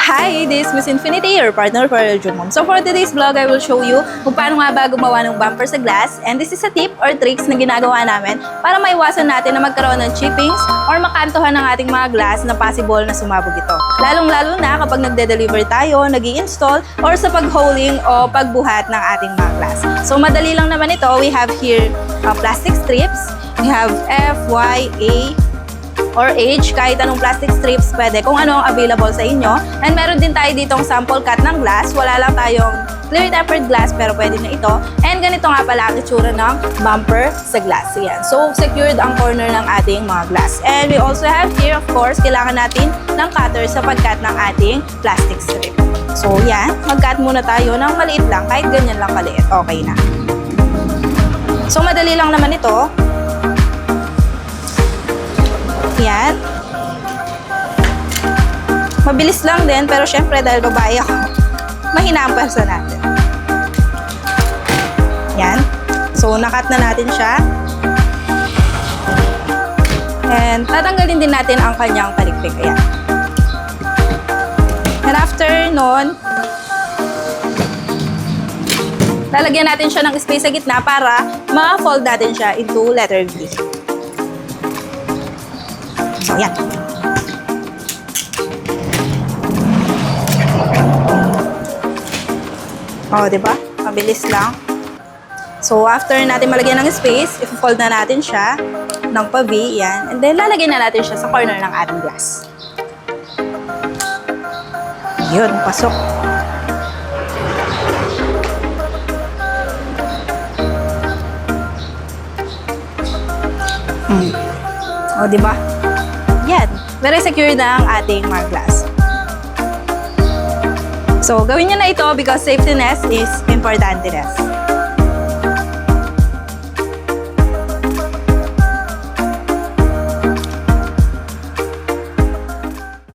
Hi, this is Miss Infinity, your partner for your June Mom. So for today's vlog, I will show you kung paano nga ba gumawa ng bumper sa glass. And this is a tip or tricks na ginagawa namin para maiwasan natin na magkaroon ng chippings or makantuhan ng ating mga glass na possible na sumabog ito. Lalong-lalo na kapag nagde-deliver tayo, nag-i-install, or sa pag-holing o pagbuhat ng ating mga glass. So madali lang naman ito. We have here plastic strips. We have F, Y, A, or H, kahit anong plastic strips pwede kung ano ang available sa inyo. And meron din tayo ditong sample cut ng glass. Wala lang tayong clear tempered glass pero pwede na ito. And ganito nga pala ang itsura ng bumper sa glass. Yan. So, secured ang corner ng ating mga glass. And we also have here, of course, kailangan natin ng cutter sa pag-cut ng ating plastic strip. So, yan. Mag-cut muna tayo ng maliit lang. Kahit ganyan lang kaliit. Okay na. So, madali lang naman ito. Yan. Mabilis lang din, pero syempre dahil babae ako, mahina ang persa natin. Yan. So, nakat na natin siya. And tatanggalin din natin ang kanyang palikpik. Ayan. And after nun, lalagyan natin siya ng space sa gitna para ma-fold natin siya into letter V. So, yan. Oh, diba? Mabilis lang. So, after natin malagyan ng space, i-fold na natin siya ng pa-V, yan. And then, lalagyan na natin siya sa corner ng ating glass. Yun, pasok. Oh, diba? Yan. Very secure na ang ating mga glass. So, gawin nyo na ito because safety is importante.